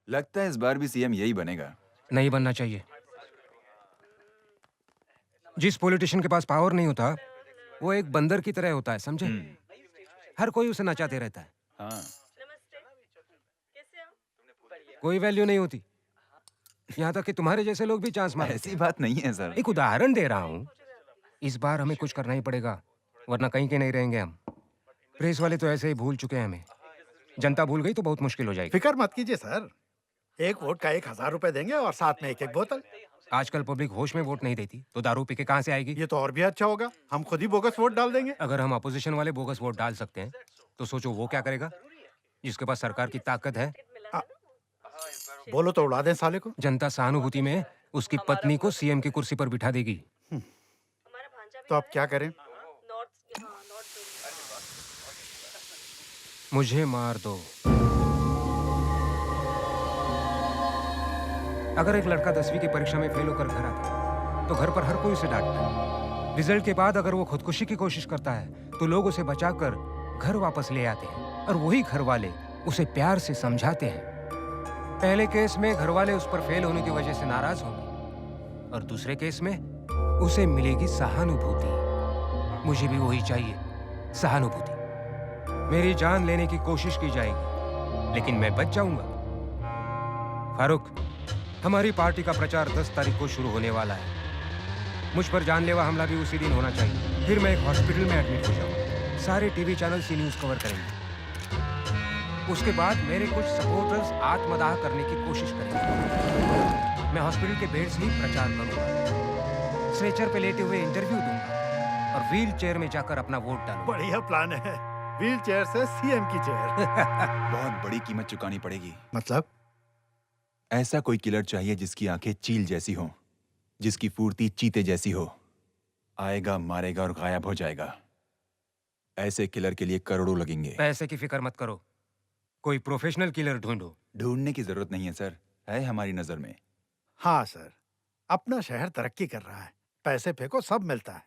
लगता है इस बार भी सीएम यही बनेगा। नहीं बनना चाहिए। जिस पॉलिटिशियन के पास पावर नहीं होता, वो एक बंदर की तरह होता है, समझे? हर कोई उसे नचाते रहता है। हाँ। कोई वैल्यू नहीं होती। यहाँ तक कि तुम्हारे जैसे लोग भी चांस मार लेते ऐसी हैं। बात नहीं है सर। एक उदाहरण दे रहा हूँ। इस बार हमें कुछ करना ही पड़ेगा, वरना कहीं के नहीं रहेंगे हम। प्रेस वाले तो ऐसे ही भूल चुके हैं हमें। जनता भूल गई तो बहुत मुश्किल हो जाएगी। फिक्र मत कीजिए सर, एक वोट का 1,000 रुपए देंगे और साथ में एक बोतल। आजकल पब्लिक होश में वोट नहीं देती, तो दारू पी के कहाँ से आएगी? ये तो और भी अच्छा होगा, हम खुद ही बोगस वोट डाल देंगे। अगर हम अपोजिशन वाले बोगस वोट डाल सकते हैं, तो सोचो वो क्या करेगा, जिसके पास सरकार की ताकत है। बोलो तो उड़ा दें साले को। जनता सहानुभूति में उसकी पत्नी को सीएम की कुर्सी पर बिठा देगी। तो अब क्या करें? मुझे मार दो। अगर एक लड़का 10वीं की परीक्षा में फेल होकर घर आता है, तो घर पर हर कोई उसे डांटता है। रिजल्ट के बाद अगर वो खुदकुशी की कोशिश करता है, तो लोग उसे बचाकर घर वापस ले आते हैं, और वही घर वाले उसे प्यार से समझाते हैं। पहले केस में घर वाले उस पर फेल होने की वजह से नाराज होंगे, और दूसरे केस में उसे मिलेगी सहानुभूति। मुझे भी वही चाहिए, सहानुभूति। मेरी जान लेने की कोशिश की जाएगी, लेकिन मैं बच जाऊंगा। फारूक, हमारी पार्टी का प्रचार 10 तारीख को शुरू होने वाला है। मुझ पर जानलेवा हमला भी उसी दिन होना चाहिए। फिर मैं एक हॉस्पिटल में एडमिट हो जाऊंगा। सारे टीवी चैनल सी न्यूज कवर करेंगे। उसके बाद मेरे कुछ सपोर्टर्स आत्मदाह करने की कोशिश करेंगे। मैं हॉस्पिटल के बेड से ही प्रचार करूंगा, स्ट्रेचर पे लेटे हुए इंटरव्यू दूंगा, और व्हील चेयर में जाकर अपना वोट डालूंगा। बढ़िया प्लान है, व्हील चेयर से सीएम की चेयर। बहुत बड़ी कीमत चुकानी पड़ेगी। मतलब? ऐसा कोई किलर चाहिए जिसकी आंखें चील जैसी हो, जिसकी फुर्ती चीते जैसी हो। आएगा, मारेगा और गायब हो जाएगा। ऐसे किलर के लिए करोड़ों लगेंगे। पैसे की फिक्र मत करो, कोई प्रोफेशनल किलर ढूंढो। ढूंढने की जरूरत नहीं है सर, है हमारी नजर में। हाँ सर, अपना शहर तरक्की कर रहा है, पैसे फेंको सब मिलता है।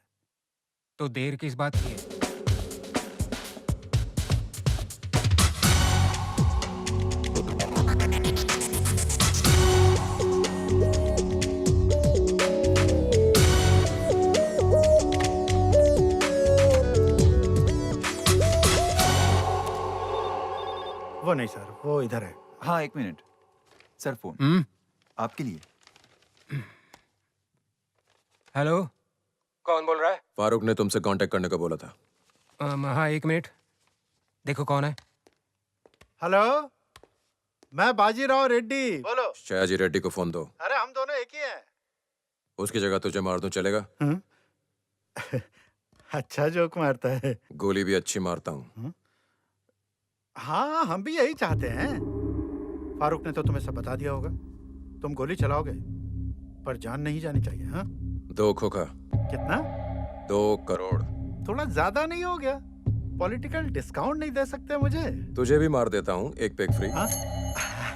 तो देर किस बात की है? वो नहीं सर, वो इधर है। हाँ, 1 मिनट सर, फोन आपके लिए। हेलो, कौन बोल रहा है? फारूक ने तुमसे कांटेक्ट करने को बोला था। हाँ, 1 मिनट, देखो कौन है। हेलो, मैं बाजीराव रेड्डी। बोलो। शयाजी रेड्डी को फोन दो। अरे हम दोनों एक ही हैं। उसकी जगह तुझे मार दूं चलेगा? अच्छा जोक मारता है। गोली भी अच्छी मारता हूँ। हाँ, हम भी यही चाहते हैं। फारूक ने तो तुम्हें सब बता दिया होगा। तुम गोली चलाओगे, पर जान नहीं जानी चाहिए। हाँ? 2 खोखा। कितना? 2 करोड़। थोड़ा ज्यादा नहीं हो गया? पॉलिटिकल डिस्काउंट नहीं दे सकते मुझे? तुझे भी मार देता हूँ, एक पेग फ्री। हाँ?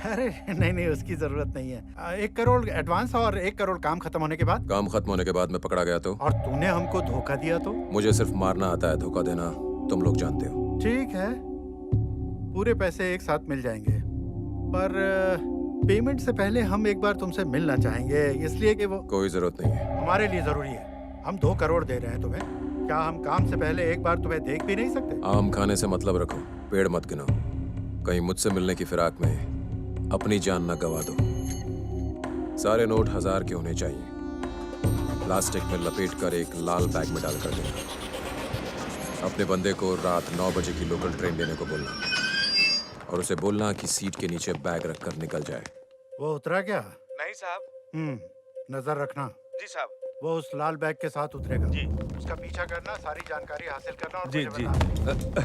अरे नहीं, उसकी जरूरत नहीं है। 1 करोड़ एडवांस और 1 करोड़ काम खत्म होने के बाद। काम खत्म होने के बाद मैं पकड़ा गया तो? और तूने हमको धोखा दिया तो? मुझे सिर्फ मारना आता है, धोखा देना तुम लोग जानते हो। ठीक है, पूरे पैसे एक साथ मिल जाएंगे, पर पेमेंट से पहले हम एक बार तुमसे मिलना चाहेंगे, इसलिए कि वो। कोई जरूरत नहीं है। हमारे लिए जरूरी है। हम 2 करोड़ दे रहे हैं तुम्हें, क्या हम काम से पहले एक बार तुम्हें देख भी नहीं सकते? आम खाने से मतलब रखो, पेड़ मत गिनो। कहीं मुझसे मिलने की फिराक में अपनी जान न गवा दो। सारे नोट 1000 के होने चाहिए। प्लास्टिक में लपेट कर एक लाल बैग में डाल कर देना। अपने बंदे को रात 9 बजे की लोकल ट्रेन लेने को बोलना, और उसे बोलना कि सीट के नीचे बैग रखकर निकल जाए। वो उतरा क्या? नहीं साहब। नजर रखना। जी साहब। वो उस लाल बैग के साथ उतरेगा। जी। उसका पीछा करना, सारी जानकारी हासिल करना और जी मुझे जी। बताना।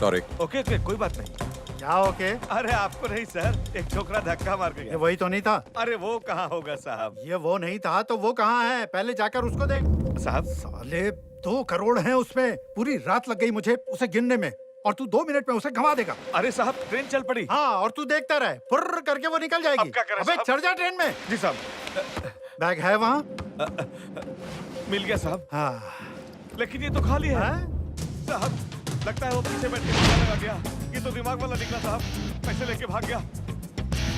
सॉरी। ओके कोई बात नहीं। क्या ओके? अरे आपको नहीं सर, एक छोकरा धक्का मार के ये गया। वही तो नहीं था? अरे वो कहाँ होगा साहब? ये वो नहीं था तो वो कहाँ है? पहले जाकर उसको देख। साहब साले 2 करोड़ हैं उसमें, पूरी रात लग गई मुझे उसे गिनने में, और तू 2 मिनट में उसे घुमा देगा। अरे साहब ट्रेन चल पड़ी। हाँ, और तू देखता रहे, फुर्र करके वो निकल जाएगी। अब क्या करें अबे साहब? चढ़ जा ट्रेन में। जी साहब। बैग है वहाँ? मिल गया साहब। हाँ। लेकिन ये तो खाली है। हैं? साहब लगता है वो पीछे बैठ के लगा गया। ये तो दिमाग वाला निकला साहब, पैसे लेके भाग गया।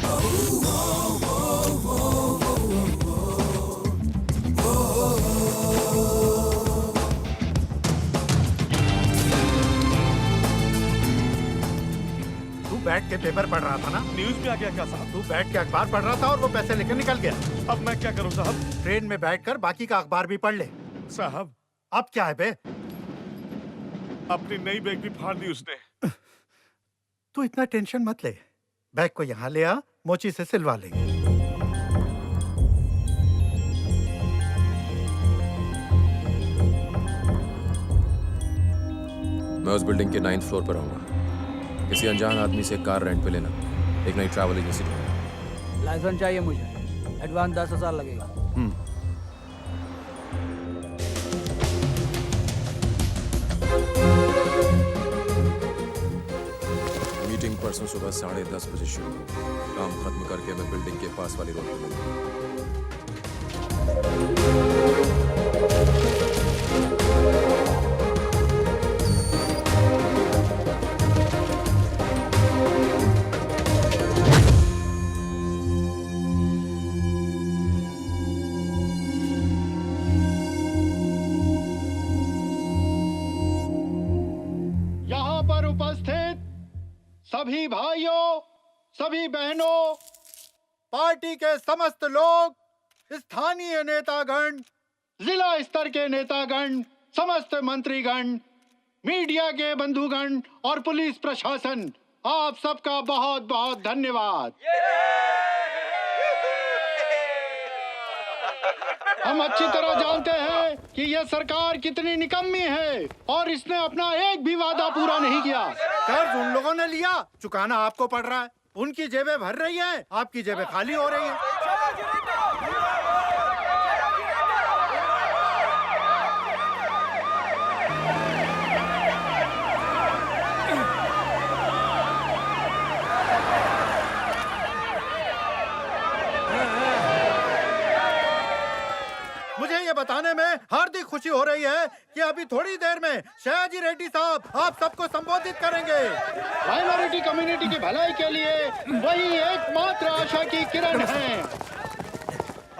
तू बैठ के पेपर पढ़ रहा था ना? न्यूज में आ गया क्या साहब? तू बैठ के अखबार पढ़ रहा था और वो पैसे लेकर निकल गया। अब मैं क्या करूं साहब? ट्रेन में बैठकर बाकी का अखबार भी पढ़ ले। साहब अब क्या है बे? अपनी नई बैग भी फाड़ दी उसने। तू इतना टेंशन मत ले। बैग को यहाँ ले आ, मोची से सिलवा लेंगे। मैं उस बिल्डिंग के 9th फ्लोर पर आऊंगा। किसी अनजान आदमी से कार रेंट पे लेना। एक नई ट्रैवल एजेंसी ढूंढना। लाइसेंस चाहिए मुझे। एडवांस 10,000 लगेगा। मीटिंग परसों सुबह 10:30 बजे शुरू। काम खत्म करके मैं बिल्डिंग के पास वाली रोड पर मिलूंगा। यहाँ पर उपस्थित सभी भाइयों, सभी बहनों, पार्टी के समस्त लोग, स्थानीय नेतागण, जिला स्तर के नेतागण, समस्त मंत्रीगण, मीडिया के बंधुगण और पुलिस प्रशासन, आप सबका बहुत बहुत धन्यवाद। हम अच्छी तरह जानते हैं कि यह सरकार कितनी निकम्मी है और इसने अपना एक भी वादा पूरा नहीं किया। कर्ज उन लोगों ने लिया, चुकाना आपको पड़ रहा है। उनकी जेबें भर रही हैं, आपकी जेबें खाली हो रही हैं। मुझे ये बताने में हार्दिक खुशी हो रही है कि अभी थोड़ी देर में सयाजी रेड्डी साहब आप सबको संबोधित करेंगे। माइनॉरिटी कम्युनिटी की भलाई के लिए वही एकमात्र आशा की किरण है।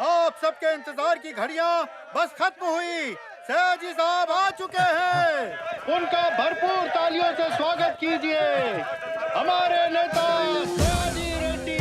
आप सबके इंतजार की घड़ियां बस खत्म हुई। सयाजी साहब आ चुके हैं। उनका भरपूर तालियों से स्वागत कीजिए। हमारे नेता सयाजी रेड्डी।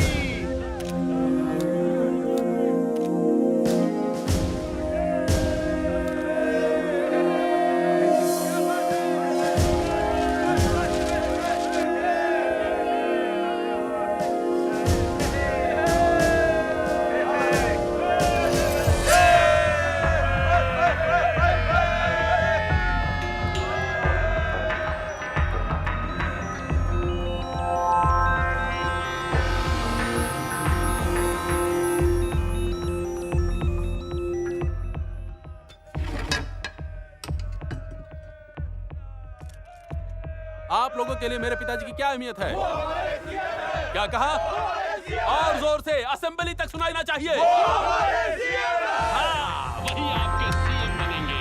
आप लोगों के लिए मेरे पिताजी की क्या अहमियत है? क्या कहा? और जोर से असेंबली तक सुनाई ना चाहिए। हाँ, वही आपके सीएम बनेंगे।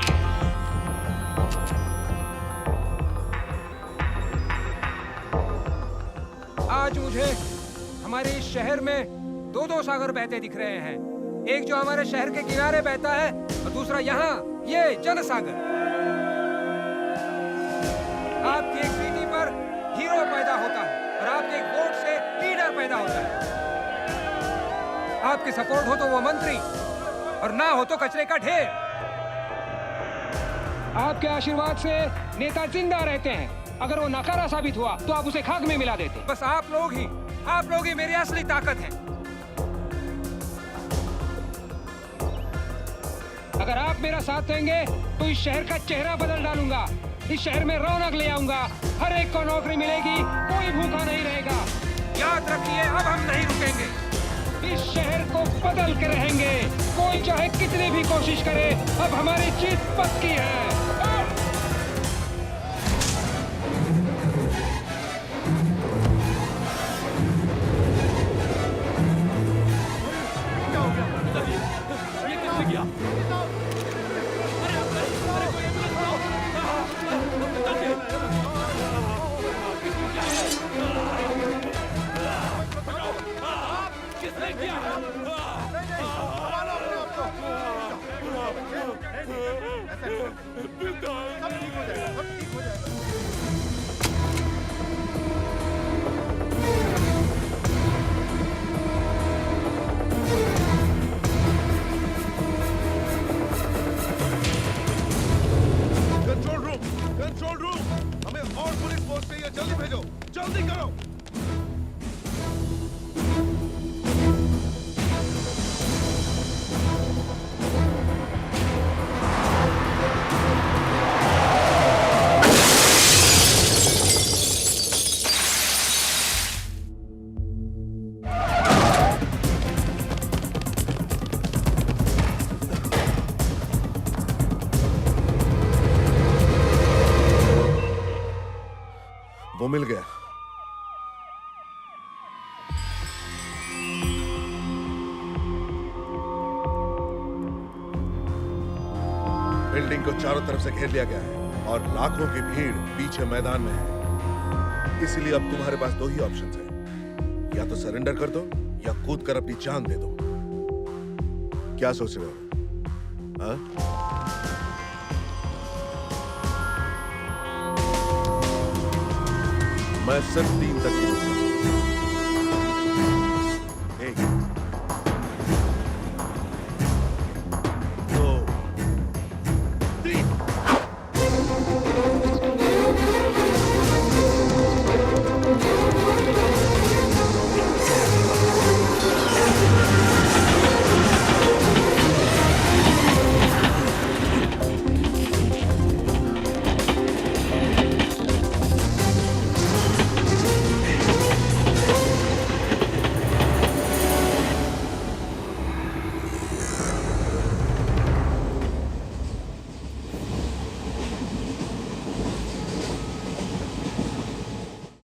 आज मुझे हमारे इस शहर में दो सागर बहते दिख रहे हैं। एक जो हमारे शहर के किनारे बहता है और दूसरा यहाँ ये जनसागर। आपकी एक बेटी पर हीरो पैदा होता है और आपके एक वोट से लीडर पैदा होता है। आपके सपोर्ट हो तो वो मंत्री और ना हो तो कचरे का ढेर। आपके आशीर्वाद से नेता जिंदा रहते हैं। अगर वो नकारा साबित हुआ तो आप उसे खाक में मिला देते। बस आप लोग ही मेरी असली ताकत हैं। अगर आप मेरा साथ देंगे तो इस शहर का चेहरा बदल डालूंगा। इस शहर में रौनक ले आऊंगा। हर एक को नौकरी मिलेगी, कोई भूखा नहीं रहेगा। याद रखिए, अब हम नहीं रुकेंगे। इस शहर को बदल के रहेंगे। कोई चाहे कितनी भी कोशिश करे, अब हमारी जीत पक्की है। ये किसने किया? किया संभालो अपने आप को। ऐसा नहीं करते। सब ठीक हो जाएगा, सब ठीक हो जाएगा। कंट्रोल रूम, हमें और पुलिस फोर्स चाहिए, जल्दी भेजो, जल्दी करो। वो मिल गया। बिल्डिंग को चारों तरफ से घेर लिया गया है और लाखों की भीड़ पीछे मैदान में है। इसलिए अब तुम्हारे पास दो ही ऑप्शंस हैं, या तो सरेंडर कर दो या कूद कर अपनी जान दे दो। क्या सोच रहे हो? हाँ? मैं सिर्फ 3 तक